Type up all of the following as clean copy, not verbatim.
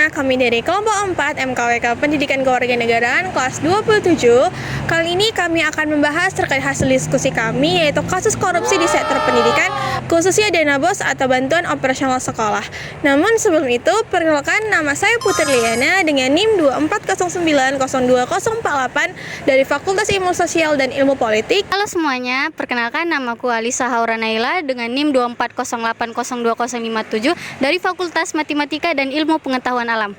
semuanya, kami dari kelompok 4 MKWK Pendidikan Kewarganegaraan kelas 27. Kali ini kami akan membahas terkait hasil diskusi kami, yaitu kasus korupsi di sektor pendidikan, khususnya dana BOS atau bantuan operasional sekolah. Namun sebelum itu, perkenalkan nama saya Putri Liana dengan NIM 24090248 dari Fakultas Ilmu Sosial dan Ilmu Politik. Halo semuanya, perkenalkan namaku Alisa Haura Naila dengan NIM 24080257 dari Fakultas Matematika dan Ilmu Pengetahuan Alam.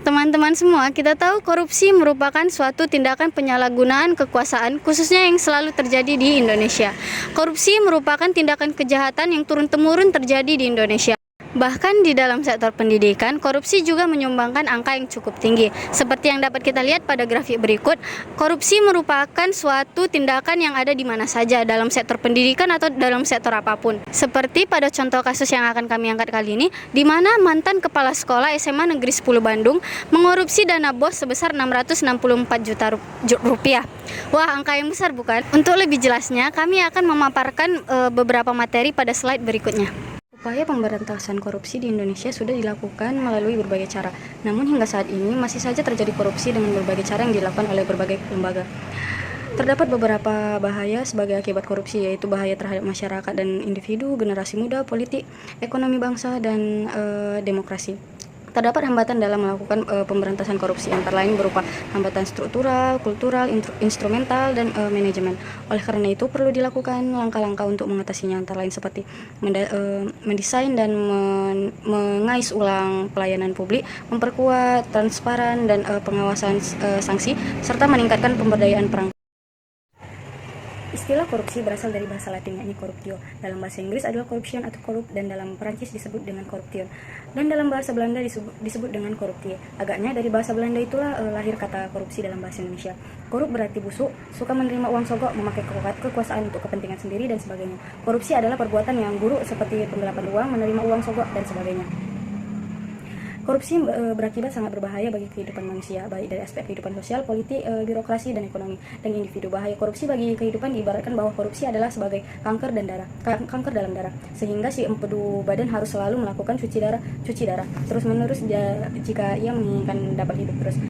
Teman-teman semua, kita tahu korupsi merupakan suatu tindakan penyalahgunaan kekuasaan, khususnya yang selalu terjadi di Indonesia. Korupsi merupakan tindakan kejahatan yang turun-temurun terjadi di Indonesia. Bahkan di dalam sektor pendidikan, korupsi juga menyumbangkan angka yang cukup tinggi. Seperti yang dapat kita lihat pada grafik berikut, korupsi merupakan suatu tindakan yang ada di mana saja dalam sektor pendidikan atau dalam sektor apapun. Seperti pada contoh kasus yang akan kami angkat kali ini, di mana mantan kepala sekolah SMA Negeri 10 Bandung mengorupsi dana BOS sebesar 664 juta rupiah. Wah, angka yang besar bukan? Untuk lebih jelasnya, kami akan memaparkan beberapa materi pada slide berikutnya. Upaya pemberantasan korupsi di Indonesia sudah dilakukan melalui berbagai cara. Namun hingga saat ini masih saja terjadi korupsi dengan berbagai cara yang dilakukan oleh berbagai lembaga. Terdapat beberapa bahaya sebagai akibat korupsi, yaitu bahaya terhadap masyarakat dan individu, generasi muda, politik, ekonomi bangsa, dan demokrasi. Terdapat hambatan dalam melakukan pemberantasan korupsi, antara lain berupa hambatan struktural, kultural, instrumental, dan manajemen. Oleh karena itu, perlu dilakukan langkah-langkah untuk mengatasinya, antara lain seperti mendesain dan mengais ulang pelayanan publik, memperkuat transparan dan pengawasan sanksi, serta meningkatkan pemberdayaan perangkat. Istilah korupsi berasal dari bahasa Latin, yakni corruptio. Dalam bahasa Inggris adalah corruption atau corrupt, dan dalam Perancis disebut dengan corruption. Dan dalam bahasa Belanda disebut dengan corruptie. Agaknya dari bahasa Belanda itulah lahir kata korupsi dalam bahasa Indonesia. Korup berarti busuk, suka menerima uang sogok, memakai kekuasaan untuk kepentingan sendiri, dan sebagainya. Korupsi adalah perbuatan yang buruk seperti penggelapan uang, menerima uang sogok, dan sebagainya. Korupsi berakibat sangat berbahaya bagi kehidupan manusia, baik dari aspek kehidupan sosial, politik, birokrasi, dan ekonomi, dan individu. Bahaya korupsi bagi kehidupan diibaratkan bahwa korupsi adalah sebagai kanker dalam darah, sehingga si empedu badan harus selalu melakukan cuci darah terus-menerus jika ia menginginkan dapat hidup terus.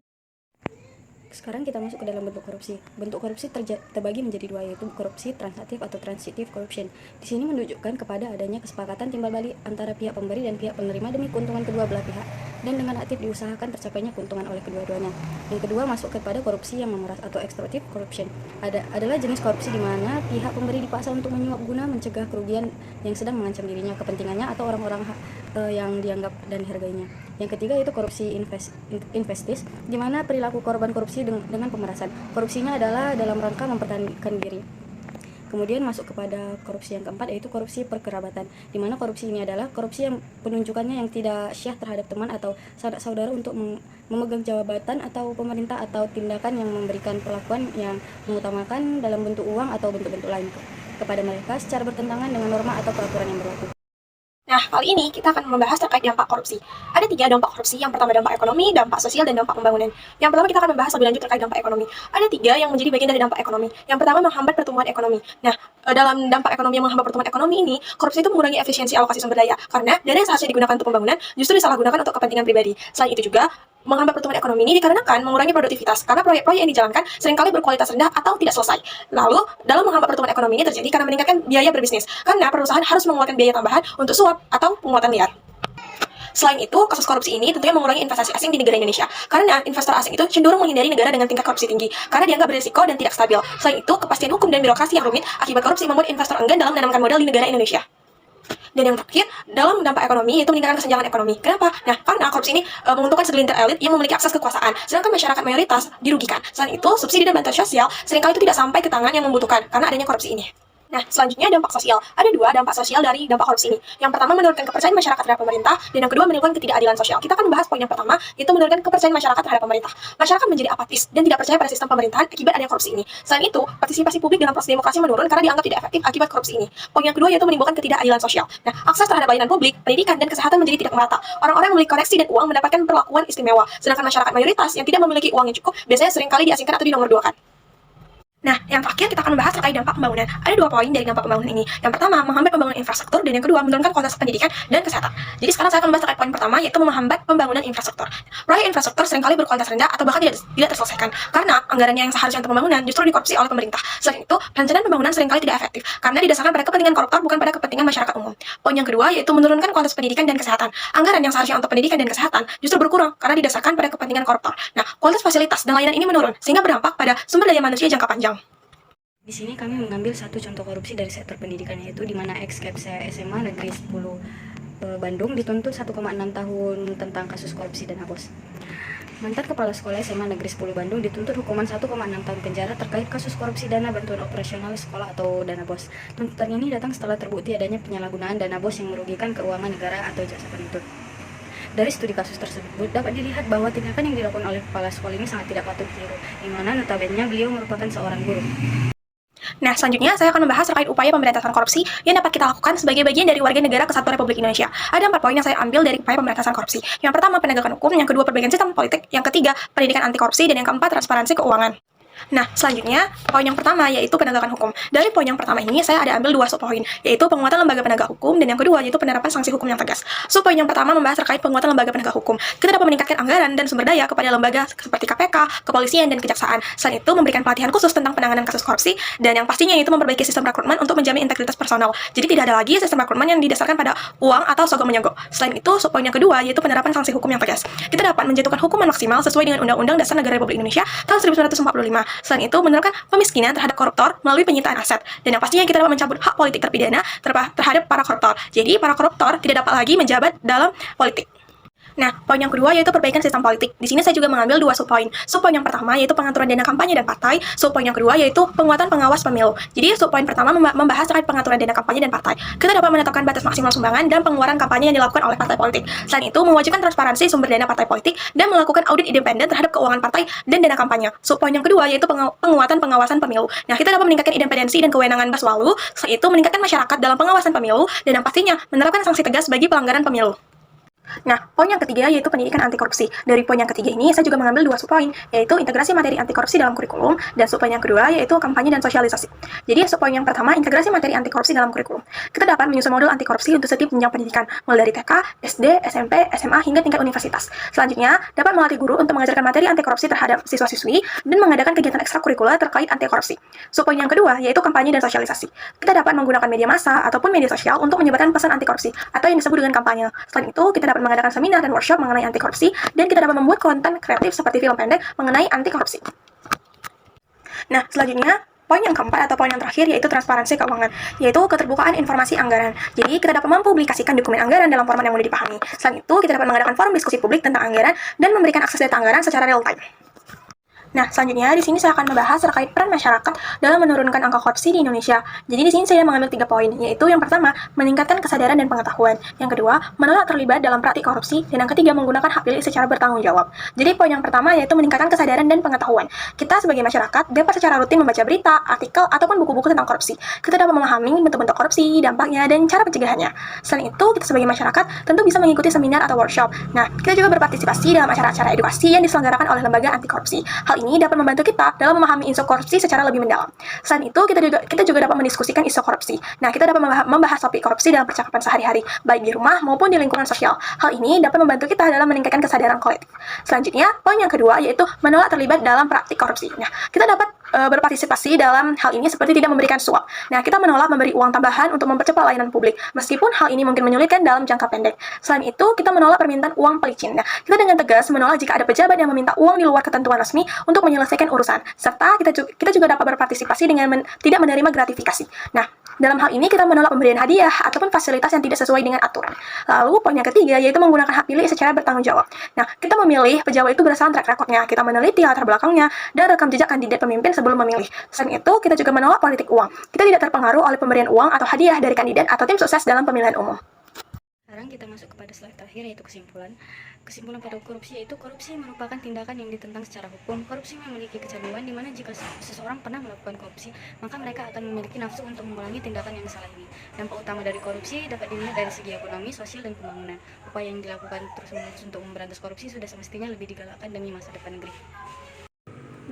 Sekarang kita masuk ke dalam bentuk korupsi. Bentuk korupsi terbagi menjadi dua, yaitu korupsi transaktif atau transitive corruption. Di sini menunjukkan kepada adanya kesepakatan timbal balik antara pihak pemberi dan pihak penerima demi keuntungan kedua belah pihak, dan dengan aktif diusahakan tercapainya keuntungan oleh kedua-duanya. Yang kedua masuk kepada korupsi yang memeras atau extortive corruption. Adalah jenis korupsi di mana pihak pemberi dipaksa untuk menyuap guna mencegah kerugian yang sedang mengancam dirinya, kepentingannya, atau orang-orang yang dianggap dan dihargainya. Yang ketiga yaitu korupsi investis, di mana perilaku korban korupsi dengan pemerasan. Korupsinya adalah dalam rangka mempertahankan diri. Kemudian masuk kepada korupsi yang keempat, yaitu korupsi perkerabatan, di mana korupsi ini adalah korupsi yang penunjukannya yang tidak syah terhadap teman atau saudara untuk memegang jabatan atau pemerintah, atau tindakan yang memberikan perlakuan yang mengutamakan dalam bentuk uang atau bentuk-bentuk lain kepada mereka secara bertentangan dengan norma atau peraturan yang berlaku. Nah, kali ini kita akan membahas terkait dampak korupsi. Ada 3 dampak korupsi. Yang pertama dampak ekonomi, dampak sosial, dan dampak pembangunan. Yang pertama kita akan membahas lebih lanjut terkait dampak ekonomi. Ada 3 yang menjadi bagian dari dampak ekonomi. Yang pertama menghambat pertumbuhan ekonomi. Nah, dalam dampak ekonomi yang menghambat pertumbuhan ekonomi ini, korupsi itu mengurangi efisiensi alokasi sumber daya. Karena dana yang seharusnya digunakan untuk pembangunan justru disalahgunakan untuk kepentingan pribadi. Selain itu juga, menghambat pertumbuhan ekonomi ini dikarenakan mengurangi produktivitas, karena proyek-proyek yang dijalankan seringkali berkualitas rendah atau tidak selesai. Lalu, dalam menghambat pertumbuhan ekonomi ini terjadi karena meningkatkan biaya berbisnis, karena perusahaan harus mengeluarkan biaya tambahan untuk suap atau penguatan liar. Selain itu, kasus korupsi ini tentunya mengurangi investasi asing di negara Indonesia, karena investor asing itu cenderung menghindari negara dengan tingkat korupsi tinggi, karena dianggap berisiko dan tidak stabil. Selain itu, kepastian hukum dan birokrasi yang rumit akibat korupsi membuat investor enggan dalam menanamkan modal di negara Indonesia. Dan yang terakhir, dalam dampak ekonomi yaitu meningkatkan kesenjangan ekonomi. Kenapa? Nah, karena korupsi ini menguntungkan segelintir elit yang memiliki akses kekuasaan, sedangkan masyarakat mayoritas dirugikan. Selain itu, subsidi dan bantuan sosial seringkali itu tidak sampai ke tangan yang membutuhkan karena adanya korupsi ini. Nah, selanjutnya dampak sosial. Ada 2 dampak sosial dari dampak korupsi ini. Yang pertama menurunkan kepercayaan masyarakat terhadap pemerintah, dan yang kedua menimbulkan ketidakadilan sosial. Kita akan membahas poin yang pertama, yaitu menurunkan kepercayaan masyarakat terhadap pemerintah. Masyarakat menjadi apatis dan tidak percaya pada sistem pemerintahan akibat adanya korupsi ini. Selain itu, partisipasi publik dalam proses demokrasi menurun karena dianggap tidak efektif akibat korupsi ini. Poin yang kedua yaitu menimbulkan ketidakadilan sosial. Nah, akses terhadap layanan publik, pendidikan, dan kesehatan menjadi tidak merata. Orang-orang yang memiliki koneksi dan uang mendapatkan perlakuan istimewa, sedangkan masyarakat mayoritas yang tidak memiliki uang yang cukup biasanya seringkali diasingkan atau dinomorduakan. Nah, yang terakhir kita akan membahas terkait dampak pembangunan. Ada 2 poin dari dampak pembangunan ini. Yang pertama, menghambat pembangunan infrastruktur, dan yang kedua, menurunkan kualitas pendidikan dan kesehatan. Jadi sekarang saya akan membahas terkait poin pertama, yaitu menghambat pembangunan infrastruktur. Proyek infrastruktur seringkali berkualitas rendah atau bahkan tidak terselesaikan karena anggarannya yang seharusnya untuk pembangunan justru dikorupsi oleh pemerintah. Selain itu, perencanaan pembangunan seringkali tidak efektif karena didasarkan pada kepentingan koruptor bukan pada kepentingan masyarakat umum. Poin yang kedua yaitu menurunkan kualitas pendidikan dan kesehatan. Anggaran yang seharusnya untuk pendidikan dan kesehatan justru berkurang karena didasarkan pada kepentingan koruptor. Nah, kualitas fasilitas dan layanan ini menurun sehingga berdampak pada sumber daya manusia jangka panjang. Di sini kami mengambil satu contoh korupsi dari sektor pendidikan, yaitu di mana ex-Kepse SMA Negeri 10 Bandung dituntut 1,6 tahun tentang kasus korupsi dana bos. Mantan Kepala Sekolah SMA Negeri 10 Bandung dituntut hukuman 1,6 tahun penjara terkait kasus korupsi dana bantuan operasional sekolah atau dana bos. Tuntutan ini datang setelah terbukti adanya penyalahgunaan dana bos yang merugikan keuangan negara atau jasa penuntut. Dari studi kasus tersebut dapat dilihat bahwa tindakan yang dilakukan oleh kepala sekolah ini sangat tidak patut ditiru, di mana notabene beliau merupakan seorang guru. Nah, selanjutnya saya akan membahas terkait upaya pemberantasan korupsi yang dapat kita lakukan sebagai bagian dari warga negara kesatuan Republik Indonesia. Ada 4 poin yang saya ambil dari upaya pemberantasan korupsi. Yang pertama, penegakan hukum. Yang kedua, perbaikan sistem politik. Yang ketiga, pendidikan anti korupsi. Dan yang keempat, transparansi keuangan. Nah, selanjutnya, poin yang pertama yaitu penegakan hukum. Dari poin yang pertama ini, saya ada ambil 2 subpoin, yaitu penguatan lembaga penegak hukum, dan yang kedua yaitu penerapan sanksi hukum yang tegas. Subpoin yang pertama membahas terkait penguatan lembaga penegak hukum. Kita dapat meningkatkan anggaran dan sumber daya kepada lembaga seperti KPK, kepolisian, dan kejaksaan. Selain itu, memberikan pelatihan khusus tentang penanganan kasus korupsi, dan yang pastinya itu memperbaiki sistem rekrutmen untuk menjamin integritas personal. Jadi tidak ada lagi sistem rekrutmen yang didasarkan pada uang atau sogok menyogok. Selain itu, subpoin yang kedua yaitu penerapan sanksi hukum yang tegas. Kita dapat menjatuhkan hukuman maksimal sesuai dengan Undang-Undang Dasar Negara Republik Indonesia tahun 1945. Selain itu, menerapkan pemiskinan terhadap koruptor melalui penyitaan aset, dan yang pastinya kita dapat mencabut hak politik terpidana terhadap para koruptor. Jadi para koruptor tidak dapat lagi menjabat dalam politik. Nah, poin yang kedua yaitu perbaikan sistem politik. Di sini saya juga mengambil 2 subpoin. Subpoin yang pertama yaitu pengaturan dana kampanye dan partai. Subpoin yang kedua yaitu penguatan pengawas pemilu. Jadi subpoin pertama membahas terkait pengaturan dana kampanye dan partai. Kita dapat menetapkan batas maksimal sumbangan dan pengeluaran kampanye yang dilakukan oleh partai politik. Selain itu, mewajibkan transparansi sumber dana partai politik dan melakukan audit independen terhadap keuangan partai dan dana kampanye. Subpoin yang kedua yaitu penguatan pengawasan pemilu. Nah, kita dapat meningkatkan independensi dan kewenangan Baswalu. Selain itu, meningkatkan masyarakat dalam pengawasan pemilu dan yang pastinya menerapkan sanksi tegas bagi pelanggaran pemilu. Nah, poin yang ketiga yaitu pendidikan anti korupsi. Dari poin yang ketiga ini, saya juga mengambil 2 subpoin, yaitu integrasi materi anti korupsi dalam kurikulum, dan subpoin yang kedua yaitu kampanye dan sosialisasi. Jadi, subpoin yang pertama, integrasi materi anti korupsi dalam kurikulum. Kita dapat menyusun modul anti korupsi untuk setiap jenjang pendidikan, mulai dari TK, SD, SMP, SMA, hingga tingkat universitas. Selanjutnya, dapat melatih guru untuk mengajarkan materi anti korupsi terhadap siswa-siswi, dan mengadakan kegiatan ekstrakurikuler terkait anti korupsi. Subpoin yang kedua yaitu kampanye dan sosialisasi. Kita dapat menggunakan media massa ataupun media sosial untuk menyebarkan pesan anti korupsi, atau yang disebut dengan kampanye. Selain itu, kita dapat mengadakan seminar dan workshop mengenai anti korupsi, dan kita dapat membuat konten kreatif seperti film pendek mengenai anti korupsi. Nah, selanjutnya poin yang keempat atau poin yang terakhir yaitu transparansi keuangan, yaitu keterbukaan informasi anggaran. Jadi kita dapat mempublikasikan dokumen anggaran dalam format yang mudah dipahami. Selain itu, kita dapat mengadakan forum diskusi publik tentang anggaran dan memberikan akses data anggaran secara real time. Nah, selanjutnya di sini saya akan membahas terkait peran masyarakat dalam menurunkan angka korupsi di Indonesia. Jadi di sini saya mengambil 3 poin, yaitu yang pertama, meningkatkan kesadaran dan pengetahuan. Yang kedua, menolak terlibat dalam praktik korupsi, dan yang ketiga, menggunakan hak pilih secara bertanggung jawab. Jadi poin yang pertama yaitu meningkatkan kesadaran dan pengetahuan. Kita sebagai masyarakat dapat secara rutin membaca berita, artikel, ataupun buku-buku tentang korupsi. Kita dapat memahami bentuk-bentuk korupsi, dampaknya, dan cara pencegahannya. Selain itu, kita sebagai masyarakat tentu bisa mengikuti seminar atau workshop. Nah, kita juga berpartisipasi dalam acara-acara edukasi yang diselenggarakan oleh lembaga anti korupsi. Hal ini dapat membantu kita dalam memahami isu korupsi secara lebih mendalam. Selain itu, kita juga dapat mendiskusikan isu korupsi. Nah, kita dapat membahas topik korupsi dalam percakapan sehari-hari, baik di rumah maupun di lingkungan sosial. Hal ini dapat membantu kita dalam meningkatkan kesadaran kolektif. Selanjutnya, poin yang kedua yaitu menolak terlibat dalam praktik korupsi. Nah, kita dapat berpartisipasi dalam hal ini seperti tidak memberikan suap. Nah, kita menolak memberi uang tambahan untuk mempercepat layanan publik, meskipun hal ini mungkin menyulitkan dalam jangka pendek. Selain itu, kita menolak permintaan uang pelicin. Nah, kita dengan tegas menolak jika ada pejabat yang meminta uang di luar ketentuan resmi untuk menyelesaikan urusan. Serta kita juga dapat berpartisipasi dengan tidak menerima gratifikasi. Nah, dalam hal ini kita menolak pemberian hadiah ataupun fasilitas yang tidak sesuai dengan aturan. Lalu poin yang ketiga yaitu menggunakan hak pilih secara bertanggung jawab. Nah, kita memilih pejabat itu berdasarkan track record-nya, kita meneliti latar belakangnya dan rekam jejak kandidat pemimpin sebelum memilih. Selain itu, kita juga menolak politik uang. Kita tidak terpengaruh oleh pemberian uang atau hadiah dari kandidat atau tim sukses dalam pemilihan umum. Sekarang kita masuk kepada slide terakhir, yaitu kesimpulan. Kesimpulan pada korupsi yaitu korupsi merupakan tindakan yang ditentang secara hukum. Korupsi memiliki kecanduan, di mana jika seseorang pernah melakukan korupsi, maka mereka akan memiliki nafsu untuk mengulangi tindakan yang salah ini. Dampak utama dari korupsi dapat dilihat dari segi ekonomi, sosial, dan pembangunan. Upaya yang dilakukan terus-menerus untuk memberantas korupsi sudah semestinya lebih digalakkan demi masa depan negeri.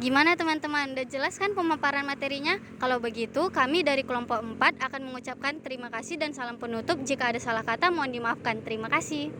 Gimana teman-teman, udah jelas kan pemaparan materinya? Kalau begitu, kami dari kelompok 4 akan mengucapkan terima kasih dan salam penutup. Jika ada salah kata, mohon dimaafkan. Terima kasih.